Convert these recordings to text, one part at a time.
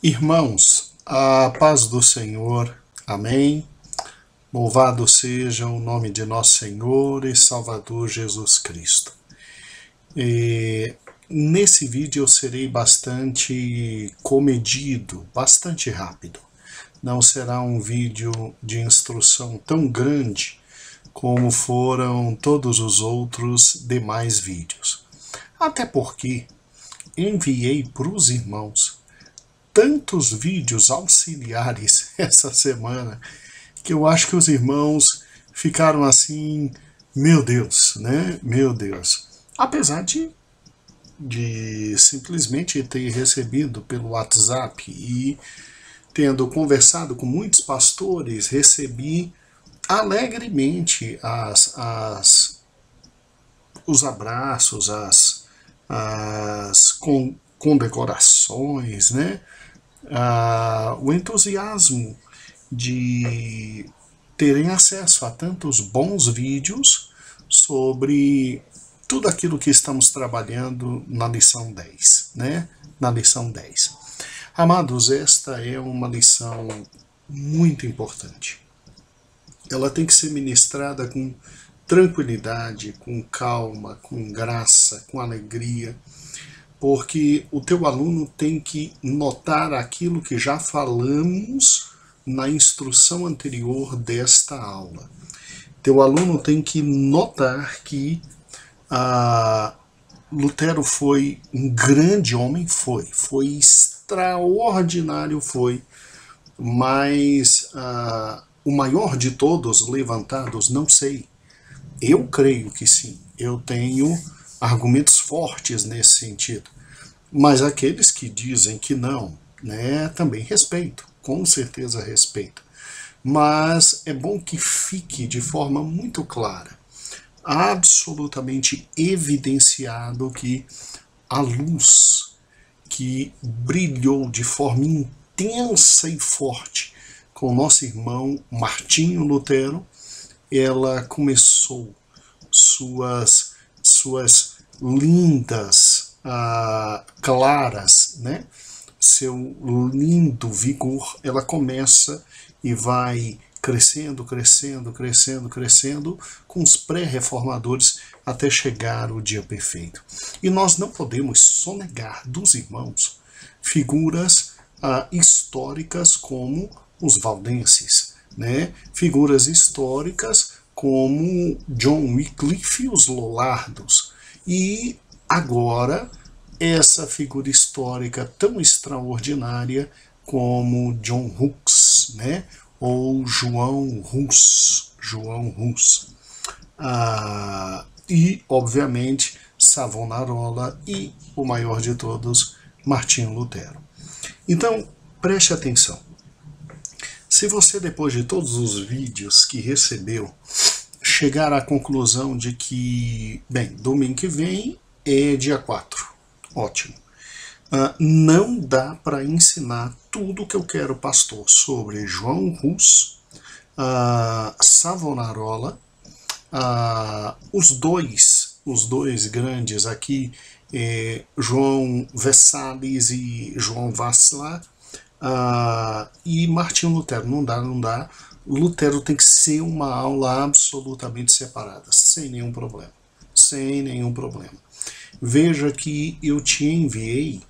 Irmãos, a paz do Senhor, amém. Louvado seja o nome de nosso Senhor e Salvador Jesus Cristo. Nesse vídeo eu serei bastante comedido, bastante rápido. Não será um vídeo de instrução tão grande como foram todos os outros demais vídeos. Até porque enviei para os irmãos tantos vídeos auxiliares essa semana que eu acho que os irmãos ficaram assim, meu Deus, né? Meu Deus. Apesar de simplesmente ter recebido pelo WhatsApp e tendo conversado com muitos pastores, recebi alegremente os abraços, as condecorações, né? O entusiasmo de terem acesso a tantos bons vídeos sobre tudo aquilo que estamos trabalhando na lição 10, né? Na lição 10. Amados, esta é uma lição muito importante. Ela tem que ser ministrada com tranquilidade, com calma, com graça, com alegria, porque o teu aluno tem que notar aquilo que já falamos na instrução anterior desta aula. Teu aluno tem que notar que Lutero foi um grande homem, foi extraordinário, mas o maior de todos levantados, não sei. Eu creio que sim, eu tenho argumentos fortes nesse sentido. Mas aqueles que dizem que não, né, também respeito, com certeza respeito. Mas é bom que fique de forma muito clara, absolutamente evidenciado que a luz que brilhou de forma intensa e forte com nosso irmão Martinho Lutero, ela começou suas lindas, claras, né? Seu lindo vigor, ela começa e vai crescendo, crescendo, crescendo, crescendo com os pré-reformadores até chegar o dia perfeito. E nós não podemos sonegar dos irmãos figuras históricas como os valdenses, né? Figuras históricas como John Wycliffe e os Lollardos. E agora, essa figura histórica tão extraordinária como John Hus, né? Ou João Hus. E, obviamente, Savonarola e, o maior de todos, Martinho Lutero. Então, preste atenção. Se você, depois de todos os vídeos que recebeu, chegar à conclusão de que, bem, domingo que vem é dia 4, ótimo. Não dá para ensinar tudo que eu quero, pastor, sobre João Hus, Savonarola, os dois grandes aqui, João Vesalius e João Václav, e Martinho Lutero. Não dá. Lutero tem que ser uma aula absolutamente separada, sem nenhum problema. Veja que eu te enviei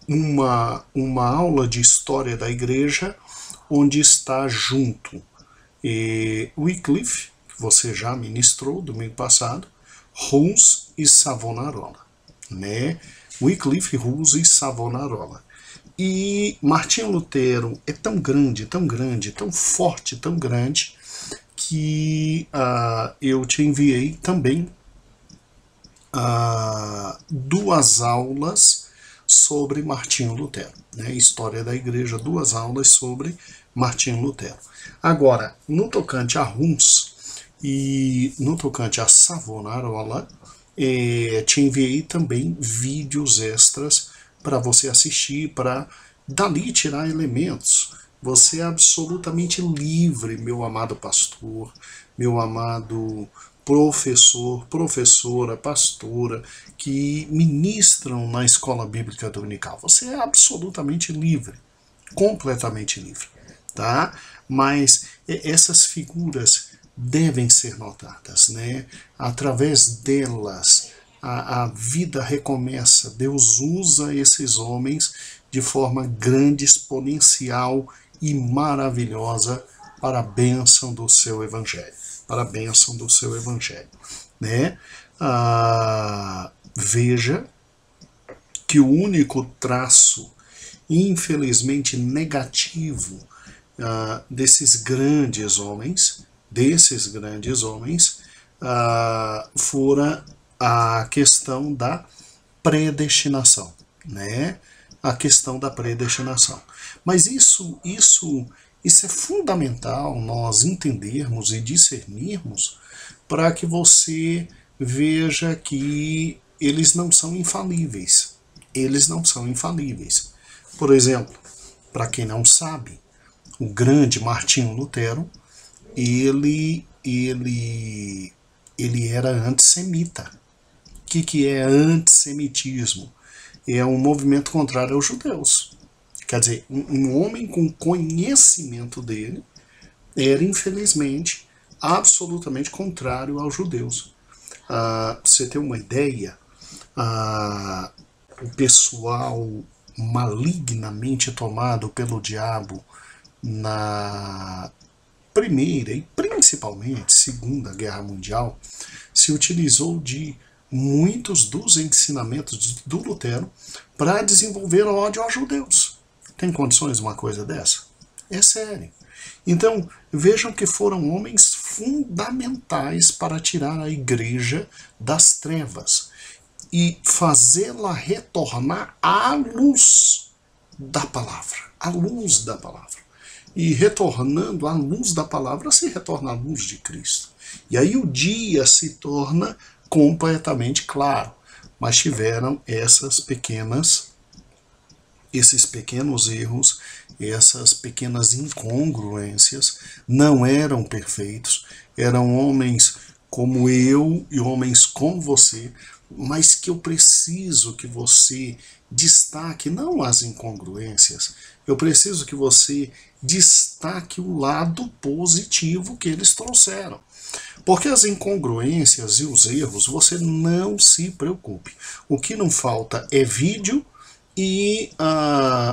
uma aula de história da igreja, onde está junto Wycliffe, que você já ministrou domingo passado, Hus e Savonarola, né? Wycliffe, Hus e Savonarola. E Martinho Lutero é tão grande, tão forte, tão grande, que eu te enviei também 2 aulas sobre Martinho Lutero, né? História da igreja, 2 aulas sobre Martinho Lutero. Agora, no tocante a Hus e no tocante a Savonarola, te enviei também vídeos extras para você assistir, para dali tirar elementos. Você é absolutamente livre, meu amado pastor, meu amado professor, professora, pastora, que ministram na escola bíblica dominical. Você é absolutamente livre, completamente livre, tá? Mas essas figuras devem ser notadas, né? Através delas, a vida recomeça. Deus usa esses homens de forma grande, exponencial e maravilhosa para a bênção do seu evangelho. Para a bênção do seu evangelho, né? Veja que o único traço, infelizmente negativo, desses grandes homens, fora a questão da predestinação, né? A questão da predestinação. Mas isso é fundamental nós entendermos e discernirmos para que você veja que eles não são infalíveis. Eles não são infalíveis. Por exemplo, para quem não sabe, o grande Martinho Lutero, ele era antissemita. O que é antissemitismo? É um movimento contrário aos judeus. Quer dizer, um homem com conhecimento dele era, infelizmente, absolutamente contrário aos judeus. Pra você ter uma ideia, o pessoal malignamente tomado pelo diabo na Primeira e principalmente Segunda Guerra Mundial se utilizou de muitos dos ensinamentos do Lutero para desenvolver ódio aos judeus. Tem condições uma coisa dessa? É sério. Então, vejam que foram homens fundamentais para tirar a igreja das trevas e fazê-la retornar à luz da palavra. À luz da palavra. E retornando à luz da palavra, se retorna à luz de Cristo. E aí o dia se torna completamente claro. Mas tiveram esses pequenos erros, essas pequenas incongruências, não eram perfeitos, eram homens como eu e homens como você, mas que eu preciso que você destaque não as incongruências, eu preciso que você destaque o lado positivo que eles trouxeram. Porque as incongruências e os erros, você não se preocupe. O que não falta é vídeo e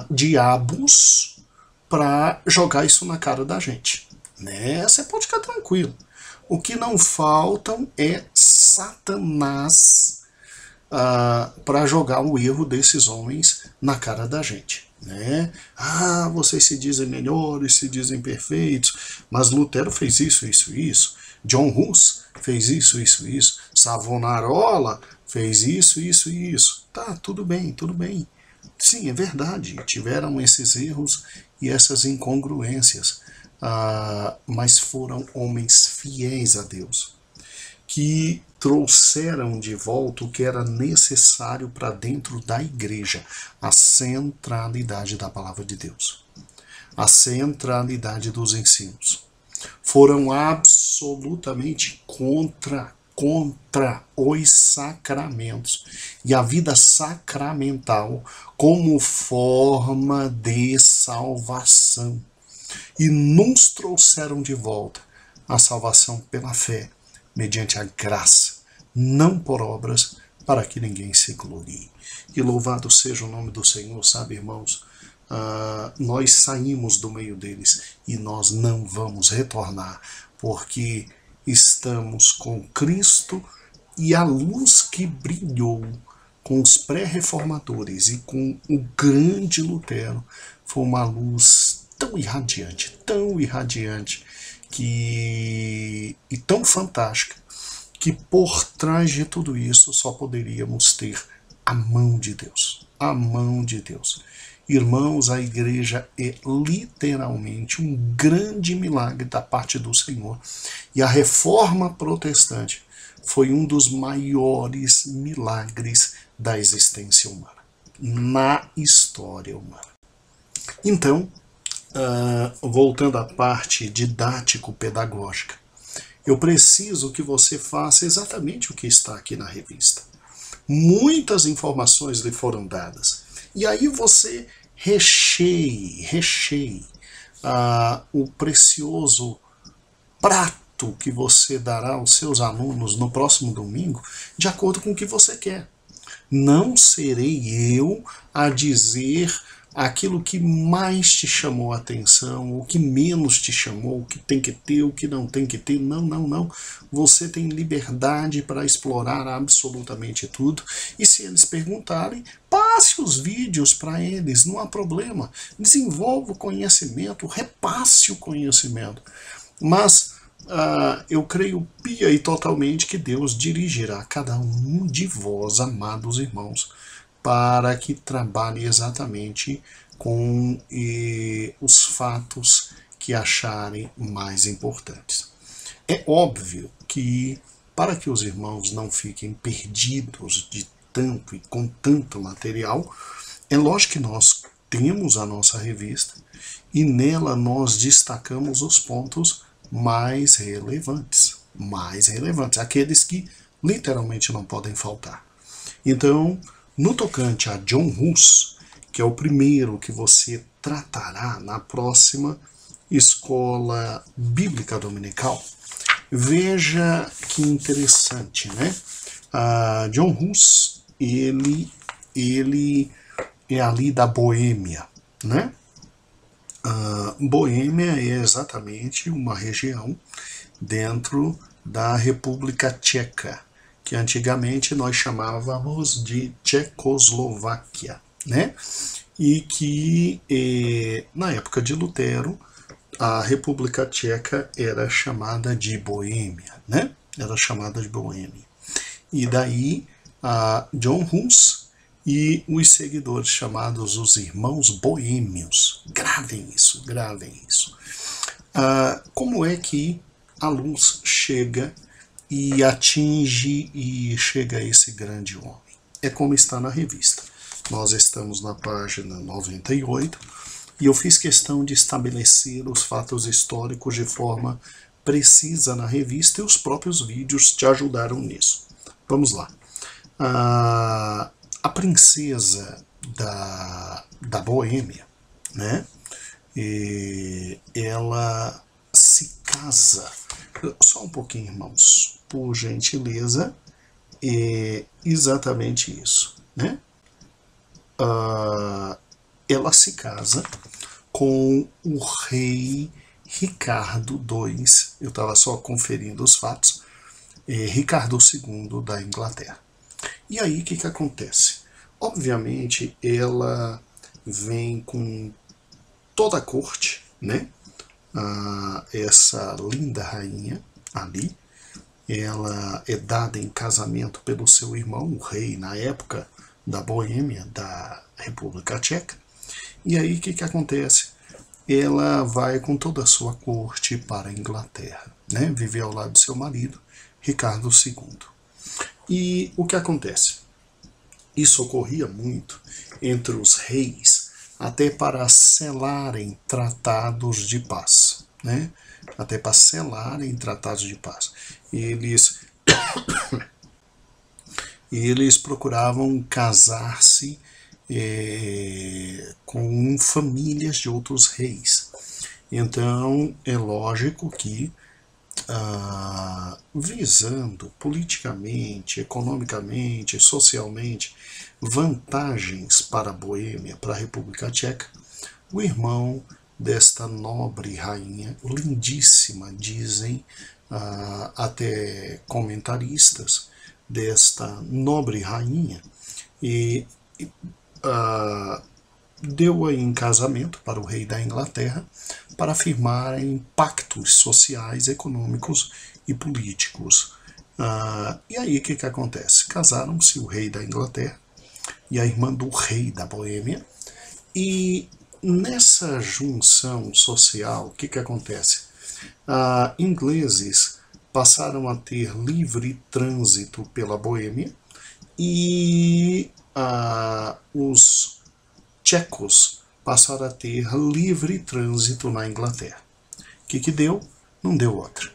diabos para jogar isso na cara da gente, né? Você pode ficar tranquilo. O que não faltam é Satanás para jogar o erro desses homens na cara da gente, né? Vocês se dizem melhores, se dizem perfeitos, mas Lutero fez isso, isso, isso. John Hus fez isso, isso, isso. Savonarola fez isso, isso e isso. Tá, tudo bem, tudo bem. Sim, é verdade, tiveram esses erros e essas incongruências, mas foram homens fiéis a Deus, que trouxeram de volta o que era necessário para dentro da igreja, a centralidade da palavra de Deus, a centralidade dos ensinos. Foram absolutamente contra os sacramentos e a vida sacramental como forma de salvação. E nos trouxeram de volta a salvação pela fé, mediante a graça, não por obras, para que ninguém se glorie. E louvado seja o nome do Senhor, sabe, irmãos? Nós saímos do meio deles e nós não vamos retornar, porque estamos com Cristo e a luz que brilhou com os pré-reformadores e com o grande Lutero foi uma luz tão irradiante e tão fantástica, que por trás de tudo isso só poderíamos ter a mão de Deus. A mão de Deus. Irmãos, a igreja é literalmente um grande milagre da parte do Senhor. E a reforma protestante foi um dos maiores milagres da existência humana, na história humana. Então, voltando à parte didático-pedagógica, Eu preciso que você faça exatamente o que está aqui na revista. Muitas informações lhe foram dadas. E aí você recheie o precioso prato que você dará aos seus alunos no próximo domingo, de acordo com o que você quer. Não serei eu a dizer aquilo que mais te chamou a atenção, o que menos te chamou, o que tem que ter, o que não tem que ter. Não, não, não. Você tem liberdade para explorar absolutamente tudo. E se eles perguntarem, passe os vídeos para eles, não há problema. Desenvolva o conhecimento, repasse o conhecimento. Mas eu creio pia e totalmente que Deus dirigirá cada um de vós, amados irmãos, para que trabalhe exatamente com os fatos que acharem mais importantes. É óbvio que, para que os irmãos não fiquem perdidos de tanto e com tanto material, é lógico que nós temos a nossa revista e nela nós destacamos os pontos mais relevantes, aqueles que literalmente não podem faltar. Então, no tocante a John Hus, que é o primeiro que você tratará na próxima escola bíblica dominical, veja que interessante, né? John Hus, ele é ali da Boêmia, né? Boêmia é exatamente uma região dentro da República Tcheca, que antigamente nós chamávamos de Tchecoslováquia, né? E que na época de Lutero a República Tcheca era chamada de Boêmia, né? Era chamada de Boêmia. E daí John Hus e os seguidores chamados os Irmãos Boêmios. Gravem isso, gravem isso. Como é que a luz chega e atinge e chega a esse grande homem? É como está na revista. Nós estamos na página 98 e eu fiz questão de estabelecer os fatos históricos de forma precisa na revista e os próprios vídeos te ajudaram nisso. Vamos lá. A princesa da Boêmia, né? Ela se casa. Só um pouquinho, irmãos, por gentileza. É exatamente isso, né? Ela se casa com o rei Ricardo II. Eu estava só conferindo os fatos. Ricardo II da Inglaterra. E aí o que acontece? Obviamente ela vem com toda a corte, né? Essa linda rainha ali, ela é dada em casamento pelo seu irmão, o rei na época da Boêmia, da República Tcheca. E aí o que acontece? Ela vai com toda a sua corte para a Inglaterra, né? Viver ao lado do seu marido, Ricardo II. E o que acontece? Isso ocorria muito entre os reis, até para selarem tratados de paz, né? Até para selarem tratados de paz. Eles procuravam casar-se com famílias de outros reis. Então, é lógico que visando politicamente, economicamente, socialmente vantagens para a Boêmia, para a República Tcheca, o irmão desta nobre rainha, lindíssima, dizem até comentaristas, desta nobre rainha, deu-a em casamento para o rei da Inglaterra para firmarem pactos sociais, econômicos e políticos. E aí o que acontece? Casaram-se o rei da Inglaterra e a irmã do rei da Boêmia, e nessa junção social, o que acontece? Ingleses passaram a ter livre trânsito pela Boêmia e os tchecos passaram a ter livre trânsito na Inglaterra. O que deu? Não deu outra.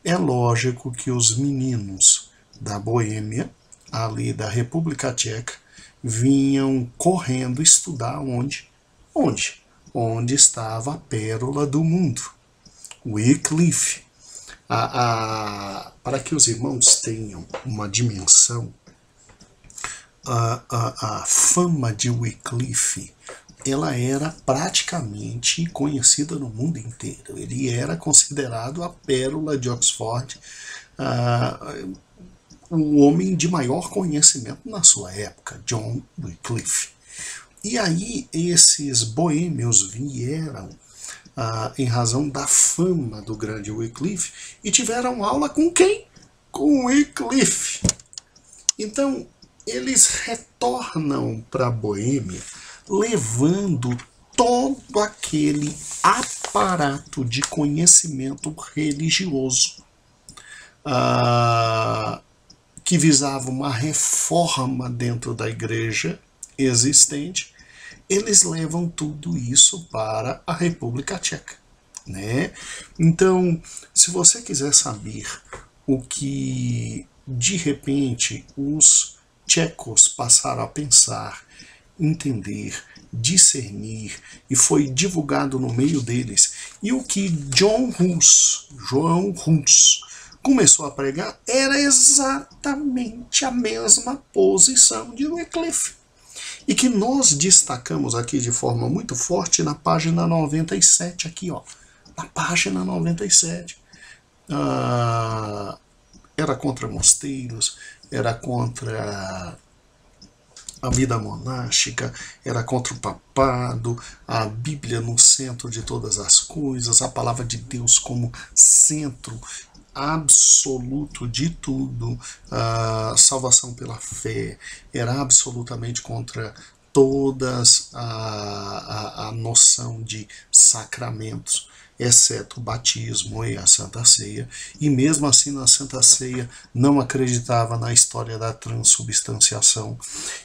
É lógico que os meninos da Boêmia, ali da República Tcheca, vinham correndo estudar onde? Onde? Onde estava a pérola do mundo, Wycliffe. Para que os irmãos tenham uma dimensão, a fama de Wycliffe, ela era praticamente conhecida no mundo inteiro. Ele era considerado a pérola de Oxford, o homem de maior conhecimento na sua época, John Wycliffe. E aí esses boêmios vieram em razão da fama do grande Wycliffe e tiveram aula com quem? Com Wycliffe. Então eles retornam para a Boêmia levando todo aquele aparato de conhecimento religioso que visava uma reforma dentro da igreja existente. Eles levam tudo isso para a República Tcheca, né? Então, se você quiser saber o que de repente os tchecos passaram a pensar, entender, discernir, e foi divulgado no meio deles, e o que João Hus começou a pregar era exatamente a mesma posição de Wycliffe, e que nós destacamos aqui de forma muito forte na página 97, aqui ó, na página 97. Era contra mosteiros, era contra a vida monástica, era contra o papado, a Bíblia no centro de todas as coisas, a palavra de Deus como centro absoluto de tudo, a salvação pela fé, era absolutamente contra todas a noção de sacramentos, exceto o batismo e a Santa Ceia, e mesmo assim na Santa Ceia não acreditava na história da transubstanciação,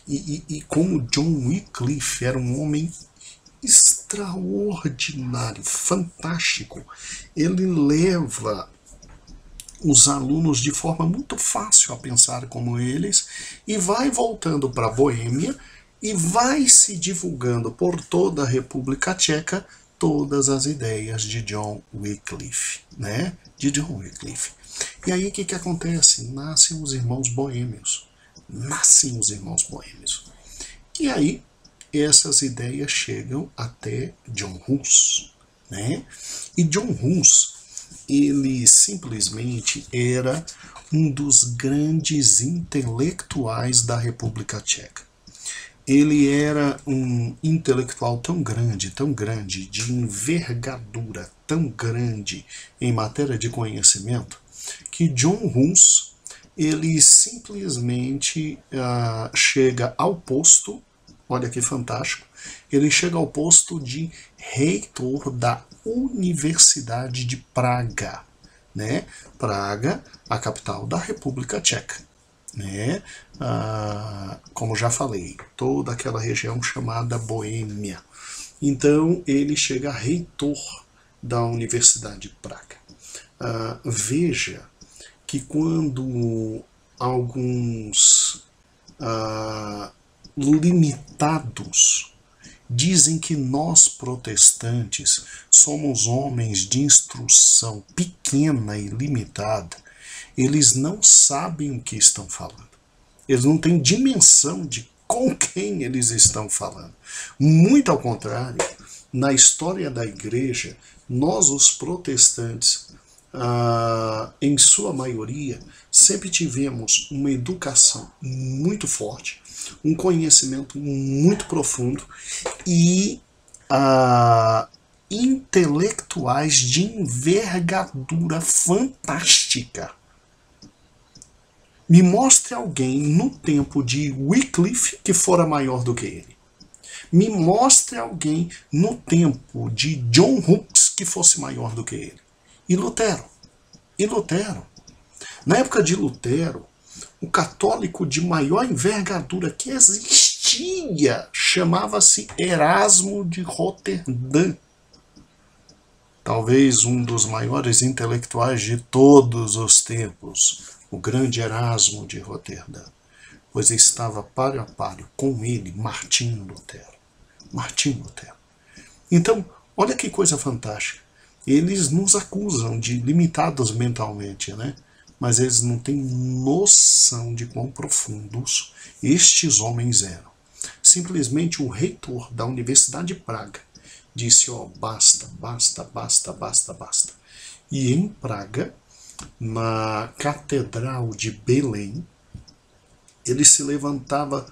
e como John Wycliffe era um homem extraordinário, fantástico, ele leva os alunos de forma muito fácil a pensar como eles, e vai voltando para a Boêmia, e vai se divulgando por toda a República Tcheca todas as ideias de John Wycliffe, né? De John Wycliffe. E aí o que acontece? Nascem os irmãos boêmios. Nascem os irmãos boêmios. E aí essas ideias chegam até John Hus, né? E John Hus, ele simplesmente era um dos grandes intelectuais da República Tcheca. Ele era um intelectual tão grande, de envergadura tão grande em matéria de conhecimento, que John Hus, ele simplesmente chega ao posto, olha que fantástico, ele chega ao posto de reitor da Universidade de Praga, né? Praga, a capital da República Tcheca, né? Como já falei, toda aquela região chamada Boêmia. Então ele chega reitor da Universidade de Praga. Veja que quando alguns limitados dizem que nós protestantes somos homens de instrução pequena e limitada, eles não sabem o que estão falando. Eles não têm dimensão de com quem eles estão falando. Muito ao contrário, na história da igreja, nós os protestantes, em sua maioria, sempre tivemos uma educação muito forte, um conhecimento muito profundo e intelectuais de envergadura fantástica. Me mostre alguém no tempo de Wycliffe que fora maior do que ele. Me mostre alguém no tempo de John Hus que fosse maior do que ele. E Lutero. Na época de Lutero, o católico de maior envergadura que existia chamava-se Erasmo de Roterdã. talvez um dos maiores intelectuais de todos os tempos, o grande Erasmo de Roterdã, pois estava páreo a páreo com ele, Martinho Lutero. Martinho Lutero. Então, olha que coisa fantástica. Eles nos acusam de limitados mentalmente, né? Mas eles não têm noção de quão profundos estes homens eram. Simplesmente o reitor da Universidade de Praga disse, ó, basta, basta, basta, basta, basta. E em Praga, na Catedral de Belém, ele se levantava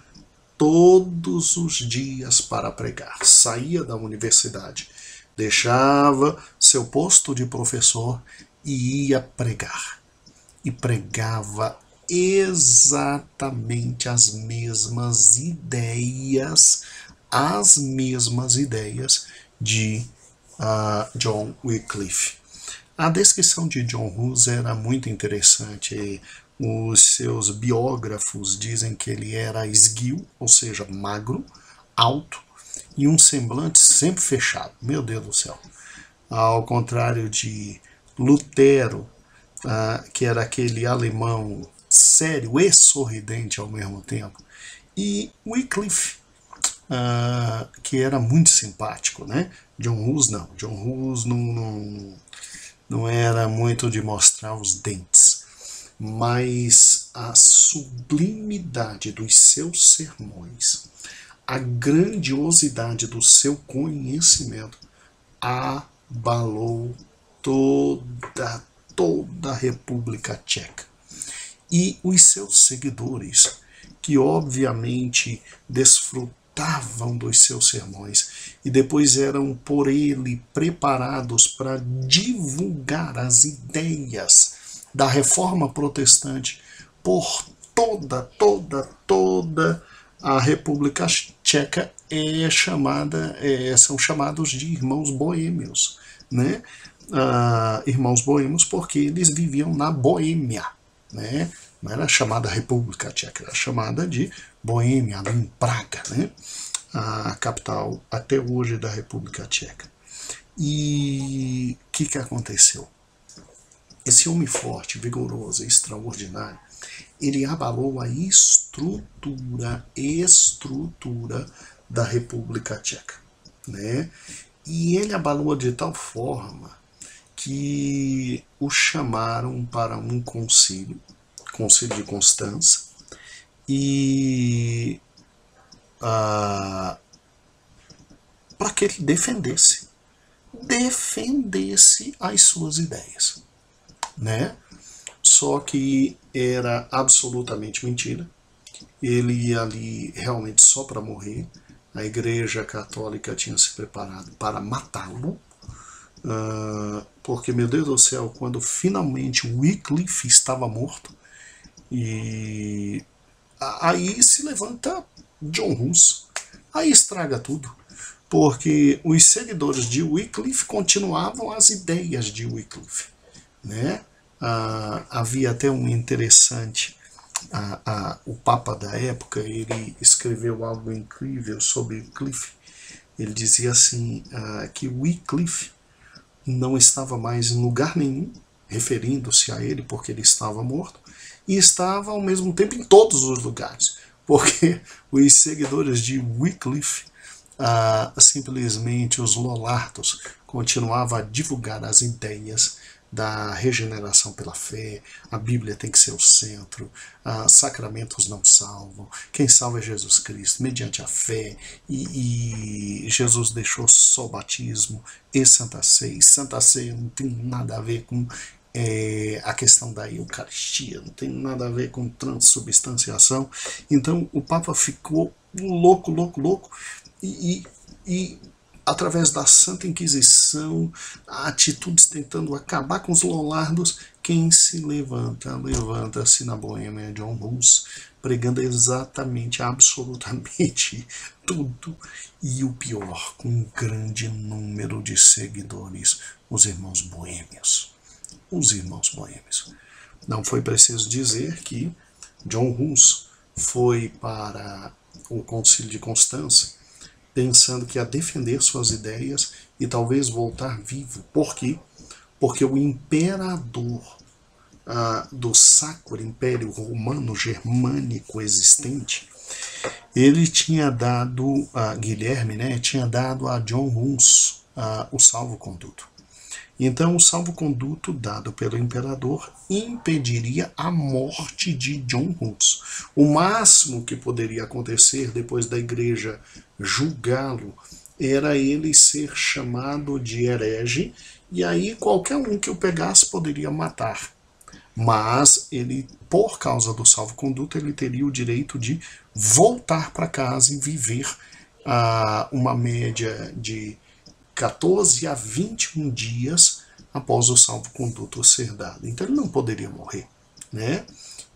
todos os dias para pregar. Saía da universidade, deixava seu posto de professor e ia pregar. E pregava exatamente as mesmas ideias de John Wycliffe. A descrição de John Hus era muito interessante. Os seus biógrafos dizem que ele era esguio, ou seja, magro, alto, e um semblante sempre fechado. Meu Deus do céu. Ao contrário de Lutero, que era aquele alemão sério e sorridente ao mesmo tempo, e Wycliffe, que era muito simpático, né? John Hus não. John Hus não era muito de mostrar os dentes, mas a sublimidade dos seus sermões, a grandiosidade do seu conhecimento abalou toda a República Tcheca. E os seus seguidores, que obviamente desfrutavam dos seus sermões e depois eram por ele preparados para divulgar as ideias da Reforma Protestante por toda a República Tcheca, são chamados de irmãos boêmios, né? Irmãos boêmios porque eles viviam na Boêmia, né? Não era chamada República Tcheca, era chamada de Boêmia, ali em Praga, né? A capital até hoje da República Tcheca. E o que aconteceu? Esse homem forte, vigoroso e extraordinário, ele abalou a estrutura da República Tcheca, né? E ele abalou de tal forma que o chamaram para um concílio de Constança, e para que ele defendesse as suas ideias, né? Só que era absolutamente mentira. Ele ia ali realmente só para morrer. A Igreja Católica tinha se preparado para matá-lo, porque, meu Deus do céu, quando finalmente Wycliffe estava morto, e aí se levanta John Hus, aí estraga tudo, porque os seguidores de Wycliffe continuavam as ideias de Wycliffe, né? Havia até um interessante, o Papa da época, ele escreveu algo incrível sobre Wycliffe. Ele dizia assim, que Wycliffe não estava mais em lugar nenhum, referindo-se a ele porque ele estava morto, e estava ao mesmo tempo em todos os lugares, porque os seguidores de Wycliffe, simplesmente os lollardos, continuavam a divulgar as ideias da regeneração pela fé, a Bíblia tem que ser o centro, sacramentos não salvam, quem salva é Jesus Cristo, mediante a fé, e Jesus deixou só o batismo e Santa Ceia. Santa Ceia não tem nada a ver com a questão da Eucaristia, não tem nada a ver com transubstanciação. Então o Papa ficou louco, e através da Santa Inquisição, atitudes tentando acabar com os lollardos, quem se levanta-se na Boêmia, John Hus, pregando exatamente, absolutamente tudo, e o pior, com um grande número de seguidores, os irmãos boêmios. Não foi preciso dizer que John Hus foi para o Concílio de Constança pensando que ia defender suas ideias e talvez voltar vivo. Por quê? Porque o imperador do Sacro Império Romano Germânico existente, ele tinha dado, Guilherme, né, tinha dado a John Huns o salvo-conduto. Então, o salvo-conduto dado pelo imperador impediria a morte de John Huns. O máximo que poderia acontecer depois da igreja julgá-lo era ele ser chamado de herege, e aí qualquer um que o pegasse poderia matar. Mas ele, por causa do salvo-conduto, ele teria o direito de voltar para casa e viver uma média de 14 a 21 dias após o salvo-conduto ser dado. Então ele não poderia morrer, né?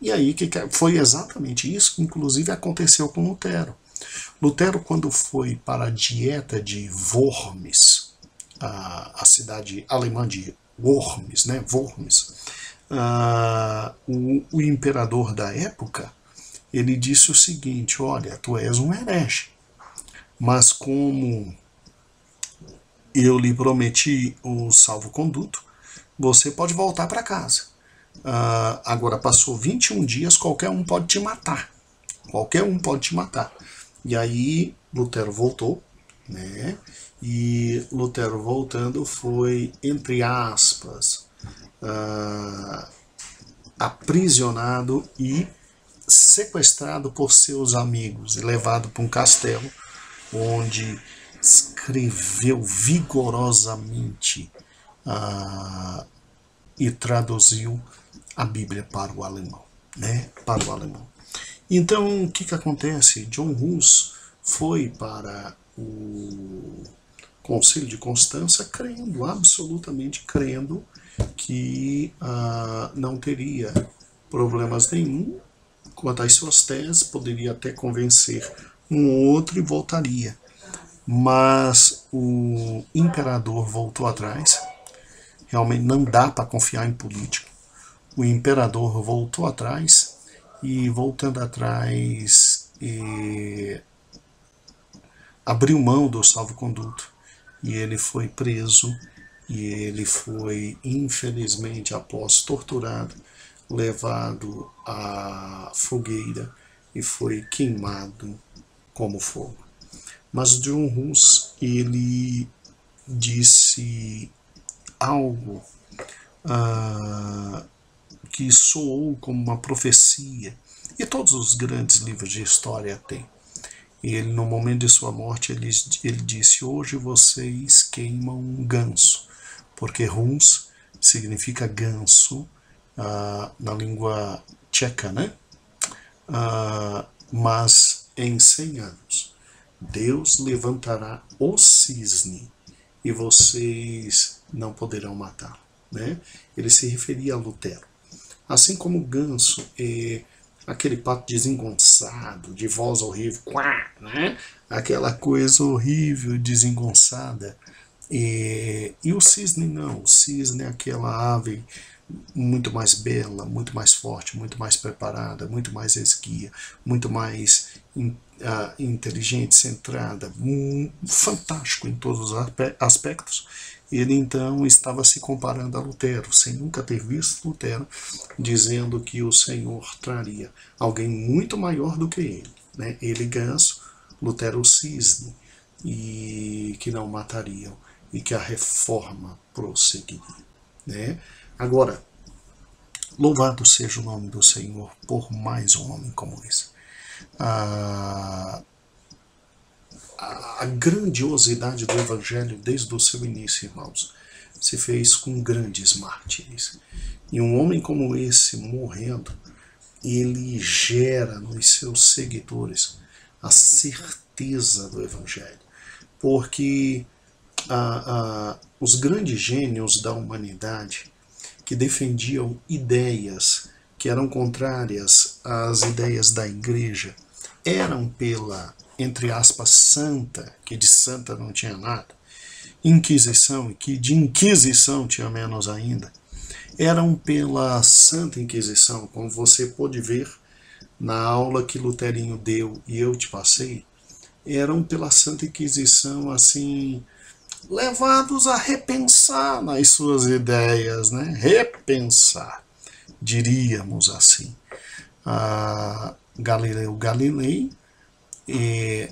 E aí foi exatamente isso que inclusive aconteceu com Lutero. Lutero, quando foi para a dieta de Worms, a cidade alemã de Worms, né? Worms, o imperador da época, ele disse o seguinte: olha, tu és um herege, mas como eu lhe prometi o salvo-conduto, você pode voltar para casa. Agora, passou 21 dias, qualquer um pode te matar. Qualquer um pode te matar. E aí, Lutero voltou, né? E Lutero voltando foi, entre aspas, aprisionado e sequestrado por seus amigos e levado para um castelo, onde escreveu vigorosamente e traduziu a Bíblia para o alemão, né? Para o alemão. Então, o que acontece? John Huss foi para o Concílio de Constança crendo, absolutamente crendo, que não teria problemas nenhum quanto às suas teses, poderia até convencer um ou outro e voltaria. Mas o imperador voltou atrás. Realmente não dá para confiar em político. O imperador voltou atrás e, voltando atrás, abriu mão do salvo-conduto e ele foi preso e ele foi, infelizmente, após torturado, levado à fogueira e foi queimado como fogo. Mas John Huss, ele disse algo que soou como uma profecia, e todos os grandes livros de história têm. Ele, no momento de sua morte, ele disse: hoje vocês queimam um ganso, porque Huns significa ganso na língua tcheca, né? Mas em 100 anos Deus levantará o cisne e vocês não poderão matá-lo, né? Ele se referia a Lutero. Assim como o ganso é aquele pato desengonçado, de voz horrível, quá, né? Aquela coisa horrível, desengonçada. E o cisne não. O cisne é aquela ave muito mais bela, muito mais forte, muito mais preparada, muito mais esguia, muito mais inteligente, centrada, fantástico em todos os aspectos. Ele então estava se comparando a Lutero, sem nunca ter visto Lutero, dizendo que o Senhor traria alguém muito maior do que ele, né? Ele ganso, Lutero cisne, e que não matariam, e que a reforma prosseguiria, né? Agora, louvado seja o nome do Senhor por mais um homem como esse. A grandiosidade do Evangelho desde o seu início, irmãos, se fez com grandes mártires. E um homem como esse morrendo, ele gera nos seus seguidores a certeza do Evangelho. Porque os grandes gênios da humanidade que defendiam ideias que eram contrárias às ideias da igreja eram pela, entre aspas, santa, que de santa não tinha nada, Inquisição, e que de Inquisição tinha menos ainda, eram pela Santa Inquisição, como você pôde ver na aula que Luterinho deu e eu te passei. eram pela Santa Inquisição assim levados a repensar nas suas ideias, né? Repensar, diríamos assim. Galileu Galilei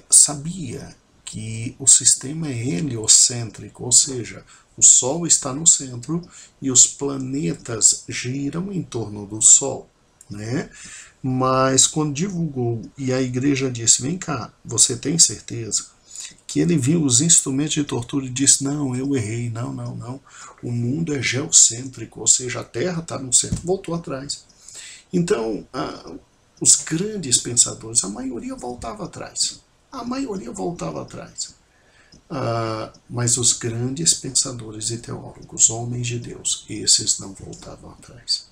sabia que o sistema é heliocêntrico, ou seja, o Sol está no centro e os planetas giram em torno do Sol, né? Mas quando divulgou e a igreja disse, vem cá, você tem certeza? Que ele viu os instrumentos de tortura e disse, não, eu errei, não, o mundo é geocêntrico, ou seja, a Terra está no centro, voltou atrás. Então, os grandes pensadores, a maioria voltava atrás. Mas os grandes pensadores e teólogos, homens de Deus, esses não voltavam atrás.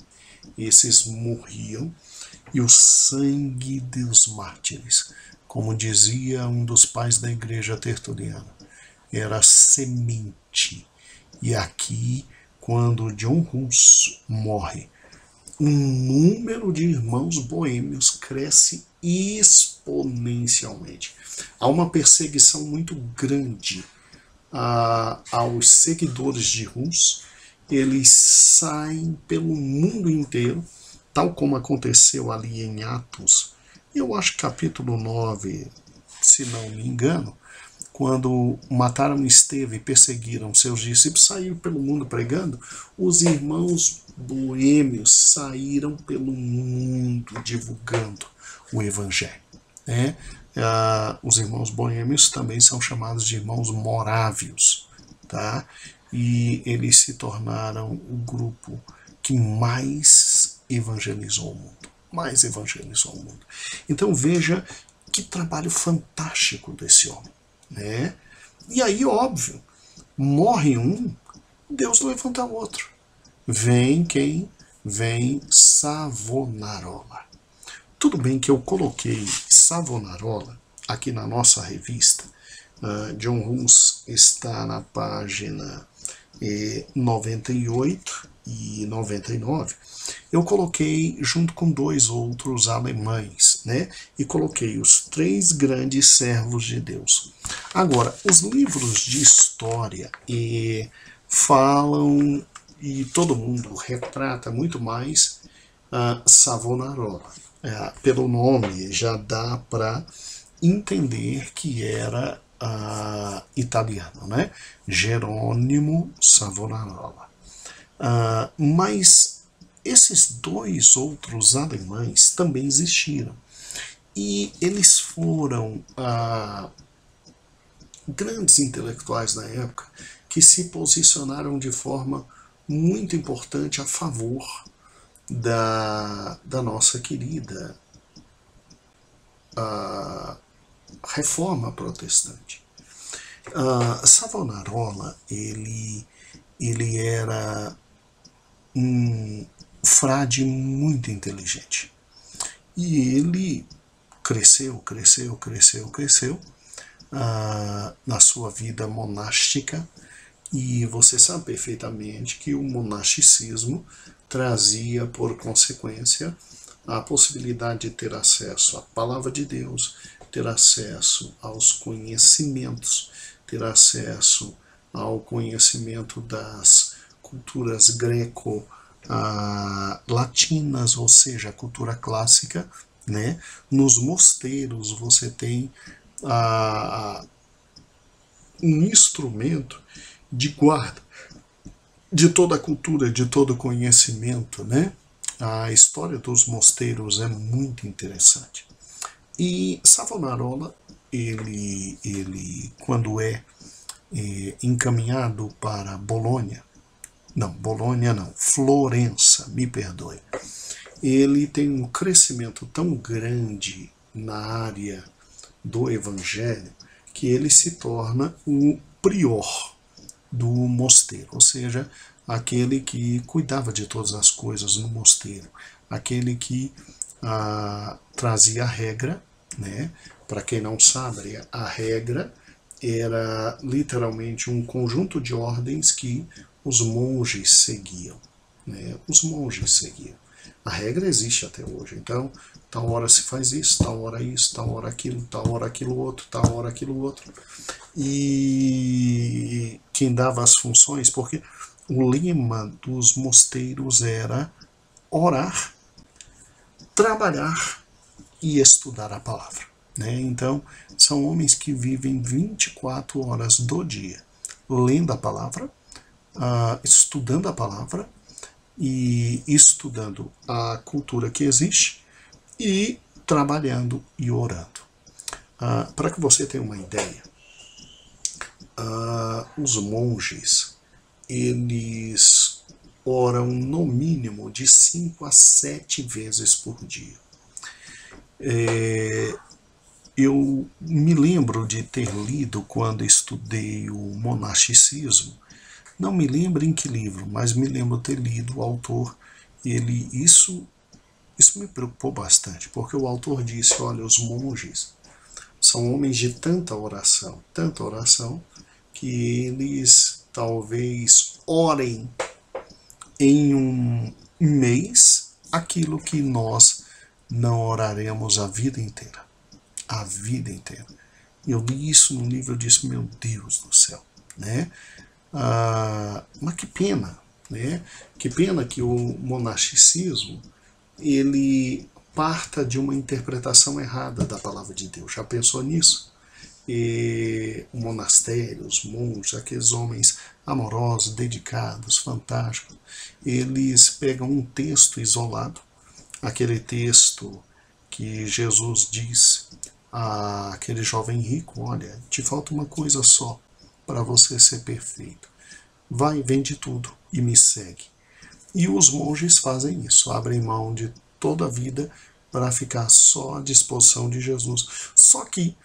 Esses morriam e o sangue dos mártires, como dizia um dos pais da igreja tertuliana, era semente. E aqui, quando John Hus morre, o número de irmãos boêmios cresce exponencialmente. Há uma perseguição muito grande aos seguidores de Hus. Eles saem pelo mundo inteiro, tal como aconteceu ali em Atos, eu acho capítulo 9, se não me engano, quando mataram Estevão e perseguiram seus discípulos, saíram pelo mundo pregando, os irmãos boêmios saíram pelo mundo divulgando o evangelho, né? Os irmãos boêmios também são chamados de irmãos morávios, tá? E eles se tornaram o grupo que mais evangelizou o mundo. Então veja que trabalho fantástico desse homem, né? E aí, óbvio, morre um, Deus levanta outro. Vem quem? Vem Savonarola. Tudo bem que eu coloquei Savonarola aqui na nossa revista. John Hus está na página 98 e 99. Eu coloquei junto com dois outros alemães, né? E coloquei os 3 grandes servos de Deus. Agora, os livros de história falam, e todo mundo retrata muito mais Savonarola. Pelo nome já dá para entender que era italiano, né? Jerônimo Savonarola. Mas esses 2 outros alemães também existiram. E eles foram grandes intelectuais na época que se posicionaram de forma muito importante a favor da nossa querida reforma protestante. Savonarola, ele era um frade muito inteligente. E ele cresceu na sua vida monástica, e você sabe perfeitamente que o monasticismo trazia por consequência a possibilidade de ter acesso à palavra de Deus, ter acesso aos conhecimentos, ter acesso ao conhecimento das culturas greco-latinas, ou seja, a cultura clássica, né? Nos mosteiros você tem um instrumento de guarda de toda a cultura, de todo o conhecimento, né? A história dos mosteiros é muito interessante. E Savonarola, ele quando encaminhado para Florença, me perdoe, ele tem um crescimento tão grande na área do evangelho que ele se torna o prior do mosteiro, ou seja, aquele que cuidava de todas as coisas no mosteiro, aquele que trazia a regra, né? Para quem não sabe, a regra era literalmente um conjunto de ordens que os monges seguiam, né? Os monges seguiam. A regra existe até hoje. Então, tal hora se faz isso, tal hora aquilo, tal hora aquilo outro, tal hora aquilo outro. E quem dava as funções, porque o lema dos mosteiros era orar, trabalhar e estudar a palavra, né? Então, são homens que vivem 24 horas do dia lendo a palavra, estudando a palavra e estudando a cultura que existe e trabalhando e orando. Para que você tenha uma ideia, os monges, eles oram no mínimo de 5 a 7 vezes por dia. Eu me lembro de ter lido quando estudei o monasticismo, não me lembro em que livro, mas me lembro ter lido o autor, isso me preocupou bastante, porque o autor disse, olha, os monges são homens de tanta oração, que eles talvez orem em um mês aquilo que nós não oraremos a vida inteira. A vida inteira. Eu li isso no livro e disse, meu Deus do céu, né? Mas que pena, né? Que pena que o monasticismo ele parta de uma interpretação errada da palavra de Deus. Já pensou nisso? E o monastério, os monges, aqueles homens amorosos, dedicados, fantásticos, eles pegam um texto isolado, aquele texto que Jesus diz àquele jovem rico, olha, te falta uma coisa só para você ser perfeito. Vai, vende tudo e me segue. E os monges fazem isso, abrem mão de toda a vida para ficar só à disposição de Jesus. Só que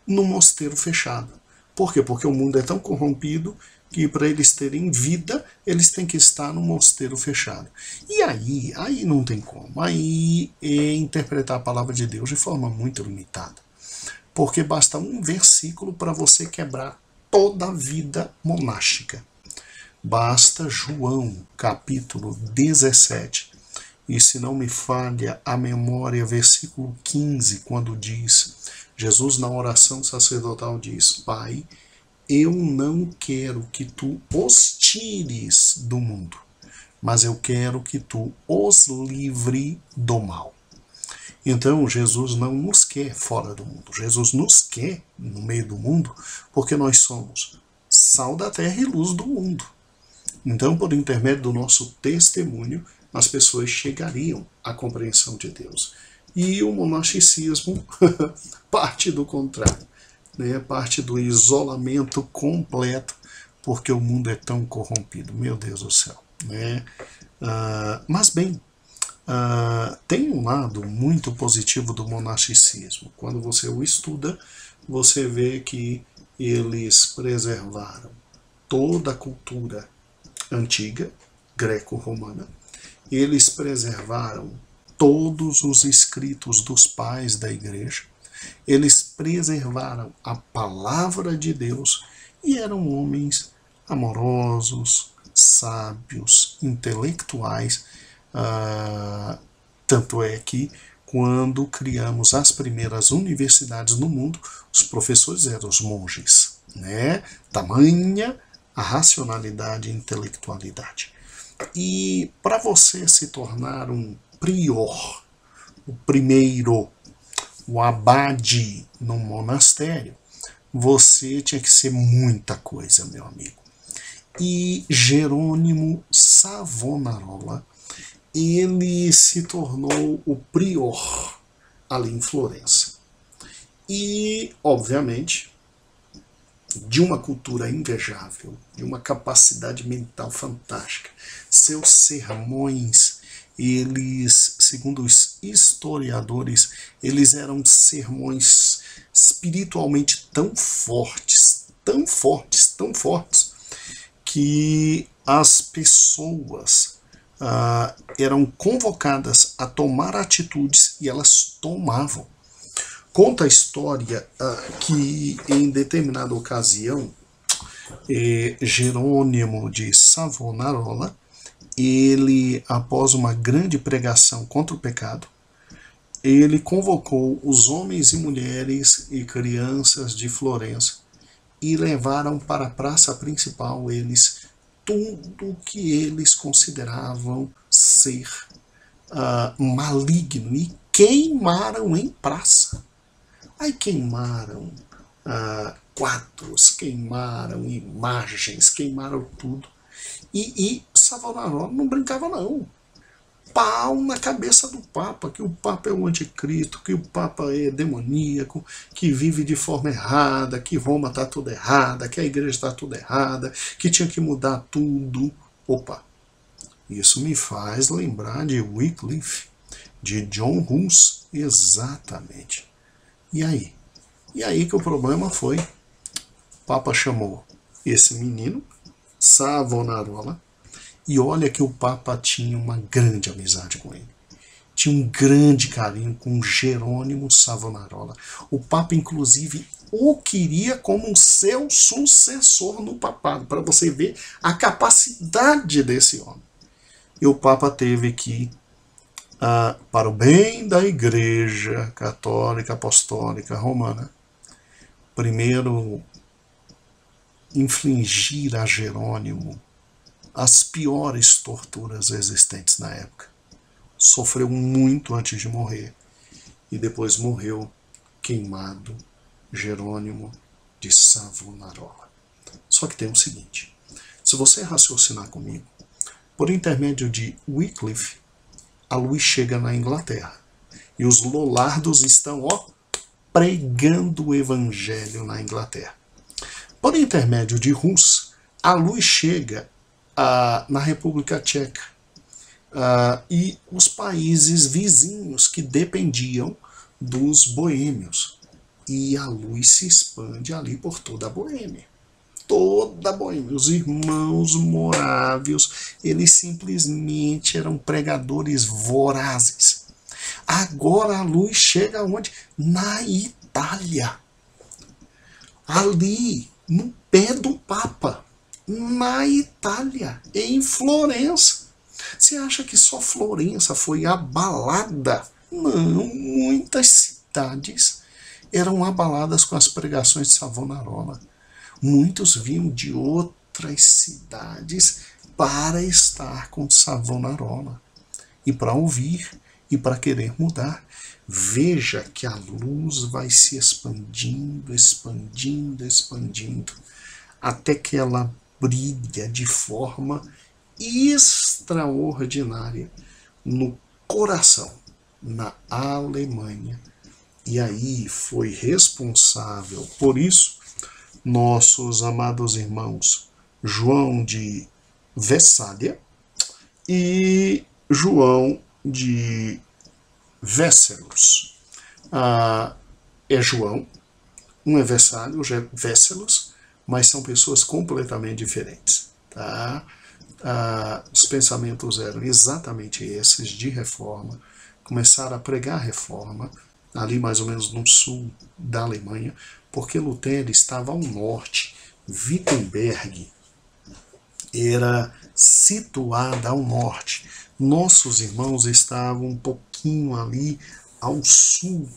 no mosteiro fechado. Por quê? Porque o mundo é tão corrompido que para eles terem vida, eles têm que estar no mosteiro fechado. E aí não tem como. Aí é interpretar a palavra de Deus de forma muito limitada. Porque basta um versículo para você quebrar toda a vida monástica. Basta João, capítulo 17, e se não me falha a memória, versículo 15, quando diz, Jesus na oração sacerdotal diz, Pai, eu não quero que tu os tires do mundo, mas eu quero que tu os livre do mal. Então, Jesus não nos quer fora do mundo. Jesus nos quer no meio do mundo, porque nós somos sal da terra e luz do mundo. Então, por intermédio do nosso testemunho, as pessoas chegariam à compreensão de Deus. E o monasticismo parte do contrário, né? Parte do isolamento completo, porque o mundo é tão corrompido. Meu Deus do céu, né? Mas bem, tem um lado muito positivo do monasticismo. Quando você o estuda, você vê que eles preservaram toda a cultura antiga, greco-romana. Eles preservaram todos os escritos dos pais da igreja. Eles preservaram a palavra de Deus e eram homens amorosos, sábios, intelectuais. Tanto é que quando criamos as primeiras universidades no mundo, os professores eram os monges, né? Tamanha a racionalidade e intelectualidade. E para você se tornar um prior, o primeiro, o abade num monastério, você tinha que ser muita coisa, meu amigo. E Jerônimo Savonarola, ele se tornou o prior ali em Florença. E, obviamente, de uma cultura invejável, de uma capacidade mental fantástica. Seus sermões, eles, segundo os historiadores, eles eram sermões espiritualmente tão fortes, que as pessoas eram convocadas a tomar atitudes e elas tomavam. Conta a história que em determinada ocasião Jerônimo de Savonarola, ele, após uma grande pregação contra o pecado, ele convocou os homens e mulheres e crianças de Florença e levaram para a praça principal eles tudo que eles consideravam ser maligno e queimaram em praça. Aí queimaram quadros, queimaram imagens, queimaram tudo. E Savonarola não brincava não. Pau na cabeça do Papa, que o Papa é o anticristo, que o Papa é demoníaco, que vive de forma errada, que Roma está tudo errada, que a igreja está tudo errada, que tinha que mudar tudo. Opa, isso me faz lembrar de Wycliffe, de John Hus, exatamente. E aí? E aí que o problema foi, o Papa chamou esse menino, Savonarola, e olha que o Papa tinha uma grande amizade com ele. Tinha um grande carinho com Jerônimo Savonarola. O Papa, inclusive, o queria como seu sucessor no papado, para você ver a capacidade desse homem. E o Papa teve que, para o bem da Igreja Católica Apostólica Romana, primeiro infligir a Jerônimo as piores torturas existentes na época. Sofreu muito antes de morrer e depois morreu queimado, Jerônimo de Savonarola. Só que tem o seguinte, se você raciocinar comigo, por intermédio de Wycliffe, a luz chega na Inglaterra e os lollardos estão pregando o evangelho na Inglaterra. Por intermédio de Hus, a luz chega na República Tcheca e os países vizinhos que dependiam dos boêmios. E a luz se expande ali por toda a Boêmia. Toda a Boêmia. Os irmãos morávios, eles simplesmente eram pregadores vorazes. Agora a luz chega onde? Na Itália. Ali, no pé do Papa. Na Itália, em Florença. Você acha que só Florença foi abalada? Não, muitas cidades eram abaladas com as pregações de Savonarola. Muitos vinham de outras cidades para estar com Savonarola e para ouvir e para querer mudar. Veja que a luz vai se expandindo, expandindo, expandindo, até que ela brilha de forma extraordinária no coração, na Alemanha. E aí foi responsável por isso nossos amados irmãos João de Wessália e João de Wesselos. É João, um é Wessália, outro é Wesselos, mas são pessoas completamente diferentes. Tá? Os pensamentos eram exatamente esses, de reforma. Começaram a pregar a reforma, ali mais ou menos no sul da Alemanha, porque Lutero estava ao norte. Wittenberg era situada ao norte. Nossos irmãos estavam um pouquinho ali ao sul.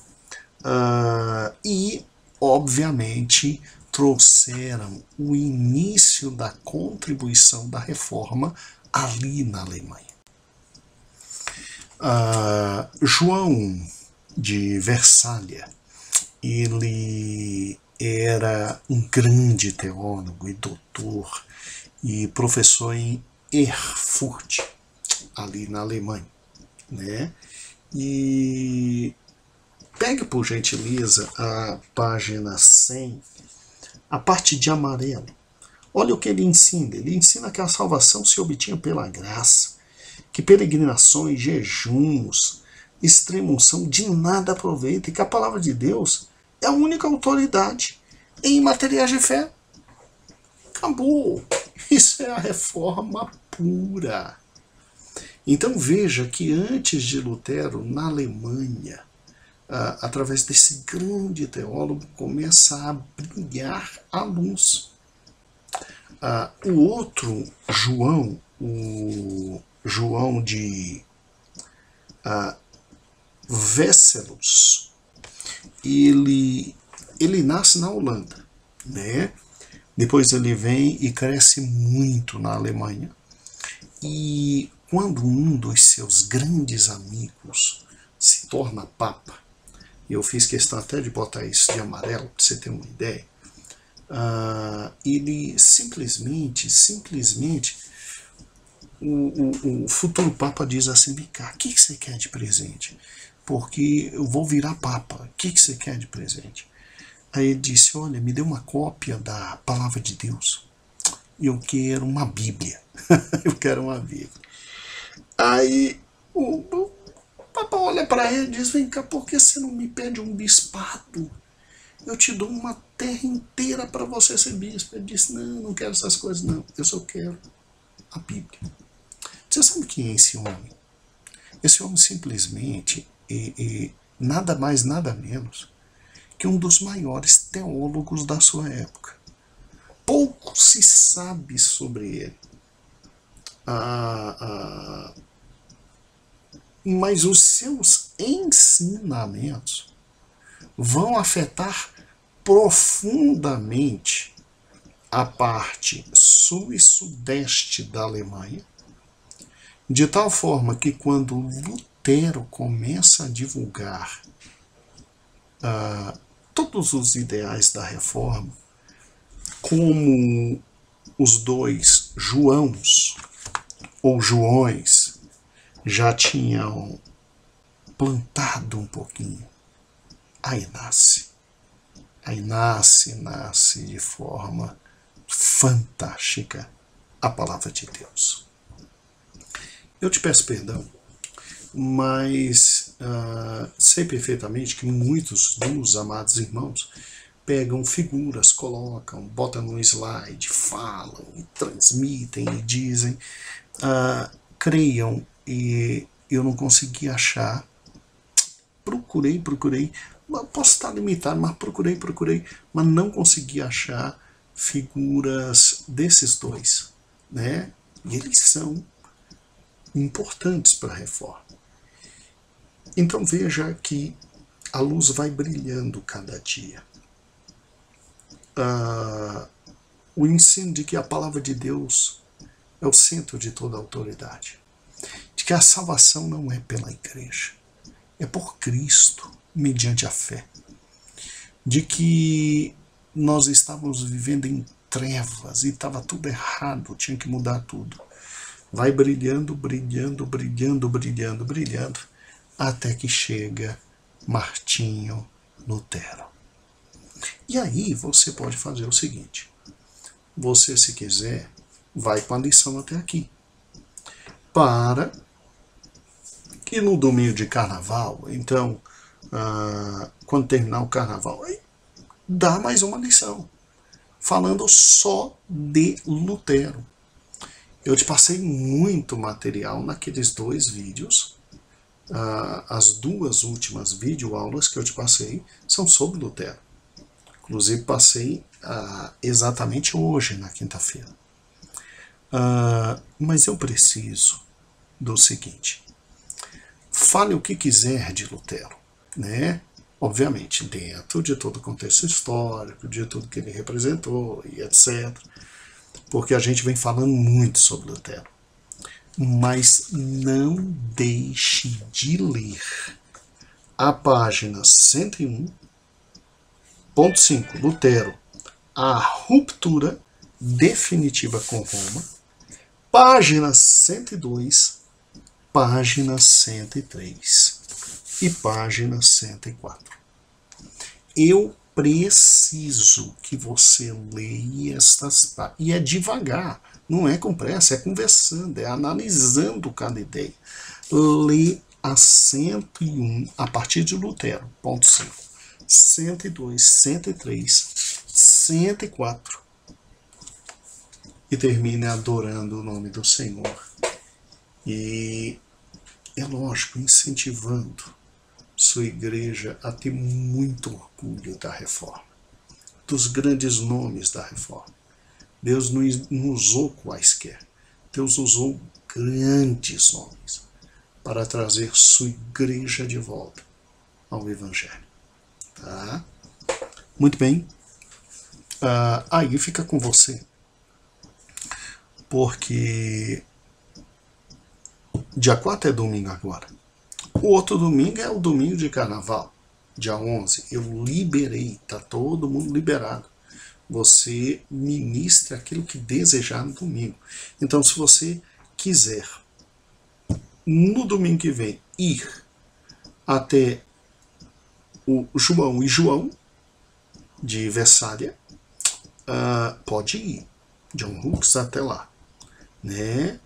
E, obviamente, trouxeram o início da contribuição da reforma ali na Alemanha. João de Wessália, ele era um grande teólogo e doutor e professor em Erfurt, ali na Alemanha, né? E pegue por gentileza a página 100, a parte de amarelo. Olha o que ele ensina. Ele ensina que a salvação se obtinha pela graça, que peregrinações, jejuns, extrema-unção de nada aproveita e que a palavra de Deus é a única autoridade em materiais de fé. Acabou. Isso é a reforma pura. Então veja que antes de Lutero, na Alemanha, através desse grande teólogo, começa a brilhar a luz. O outro, João, o João de Wesselus, ele nasce na Holanda, né? Depois ele vem e cresce muito na Alemanha. E quando um dos seus grandes amigos se torna papa, eu fiz questão até de botar isso de amarelo, para você ter uma ideia, ele simplesmente, o futuro papa diz assim: vem cá, o que você quer de presente? Porque eu vou virar papa, o que você quer de presente? Aí ele disse: olha, me dê uma cópia da palavra de Deus. Eu quero uma Bíblia. Eu quero uma Bíblia. Aí o Papa olha para ele e diz: vem cá, por que você não me pede um bispado? Eu te dou uma terra inteira para você ser bispo. Ele disse: não quero essas coisas não, eu só quero a Bíblia. Você sabe quem é esse homem? Esse homem simplesmente nada mais, nada menos que um dos maiores teólogos da sua época. Pouco se sabe sobre ele. Mas os seus ensinamentos vão afetar profundamente a parte sul e sudeste da Alemanha, de tal forma que quando Lutero começa a divulgar todos os ideais da Reforma, como os dois Joãos ou Joões já tinham plantado um pouquinho, aí nasce de forma fantástica a palavra de Deus. Eu te peço perdão, mas sei perfeitamente que muitos dos amados irmãos pegam figuras, colocam, botam no slide, falam, e transmitem e dizem, creiam, e eu não consegui achar. Procurei, posso estar limitado, mas procurei, mas não consegui achar figuras desses dois, né? E eles são importantes para a Reforma. Então veja que a luz vai brilhando cada dia. O ensino de que a palavra de Deus é o centro de toda a autoridade, de que a salvação não é pela igreja, é por Cristo, mediante a fé, de que nós estávamos vivendo em trevas e estava tudo errado, tinha que mudar tudo. Vai brilhando, até que chega Martinho Lutero. E aí você pode fazer o seguinte: você, se quiser, vai com a lição até aqui, para que no domingo de carnaval, então, quando terminar o carnaval, aí dá mais uma lição, falando só de Lutero. Eu te passei muito material naqueles dois vídeos. As duas últimas videoaulas que eu te passei são sobre Lutero. Inclusive passei exatamente hoje, na quinta-feira. Mas eu preciso do seguinte: fale o que quiser de Lutero, né? Obviamente, dentro de todo o contexto histórico, de tudo que ele representou e etc. Porque a gente vem falando muito sobre Lutero. Mas não deixe de ler a página 101.5, Lutero, a ruptura definitiva com Roma, página 102, página 103 e página 104. Eu preciso que você leia estas páginas. E é devagar, não é com pressa, é conversando, é analisando cada ideia. Lê a 101, a partir de Lutero, ponto 5, 102, 103, 104, e termine adorando o nome do Senhor. E é lógico, incentivando sua igreja a ter muito orgulho da Reforma, dos grandes nomes da Reforma. Deus não usou quaisquer, Deus usou grandes nomes para trazer sua igreja de volta ao Evangelho. Tá? Muito bem. Aí fica com você. Porque dia 4 é domingo agora. O outro domingo é o domingo de carnaval, dia 11. Eu liberei, tá todo mundo liberado. Você ministra aquilo que desejar no domingo. Então, se você quiser, no domingo que vem, ir até o João e João, de Versália, pode ir. John Hooks até lá. Né?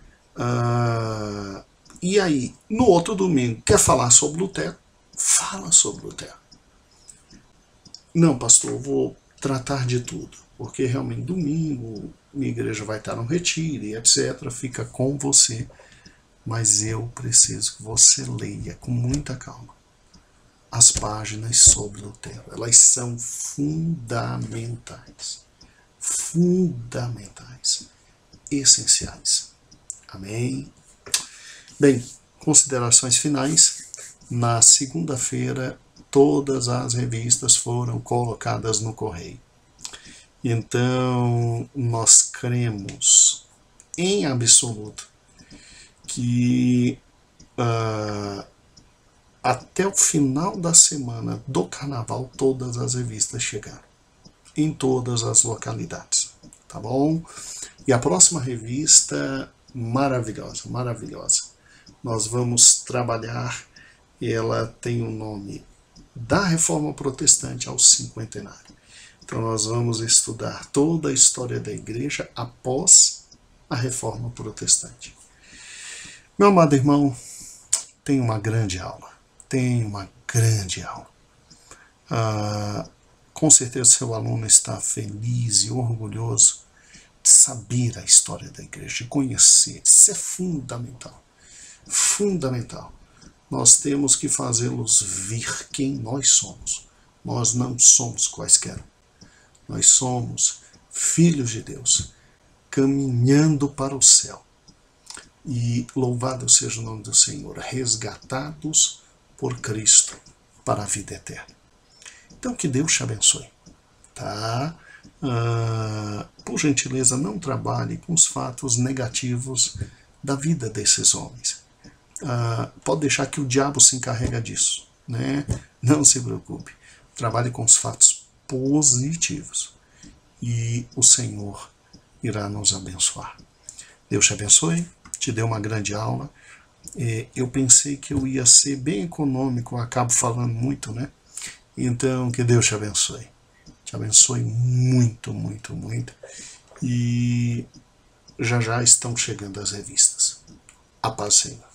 E aí, no outro domingo, quer falar sobre Lutero? Fala sobre Lutero. Não, pastor, eu vou tratar de tudo, porque realmente domingo minha igreja vai estar no retiro e etc. Fica com você, mas eu preciso que você leia com muita calma as páginas sobre Lutero. Elas são fundamentais. Fundamentais. Essenciais. Amém? Bem, considerações finais. Na segunda-feira, todas as revistas foram colocadas no correio. Então, nós cremos em absoluto que até o final da semana do carnaval, todas as revistas chegaram. Em todas as localidades. Tá bom? E a próxima revista, maravilhosa, maravilhosa. Nós vamos trabalhar, ela tem o nome da Reforma Protestante ao Cinquentenário. Então nós vamos estudar toda a história da igreja após a Reforma Protestante. Meu amado irmão, tem uma grande aula. Tem uma grande aula. Com certeza seu aluno está feliz e orgulhoso de saber a história da igreja, de conhecer. Isso é fundamental. Fundamental. Nós temos que fazê-los ver quem nós somos. Nós não somos quaisquer. Nós somos filhos de Deus, caminhando para o céu. E louvado seja o nome do Senhor, resgatados por Cristo para a vida eterna. Então que Deus te abençoe. Tá? Por gentileza, não trabalhe com os fatos negativos da vida desses homens. Pode deixar que o diabo se encarrega disso, né? Não se preocupe. Trabalhe com os fatos positivos e o Senhor irá nos abençoar. Deus te abençoe, te deu uma grande aula. Eu pensei que eu ia ser bem econômico, eu acabo falando muito, né? Então, que Deus te abençoe. Te abençoe muito, muito, muito. E já estão chegando as revistas. A paz, Senhor.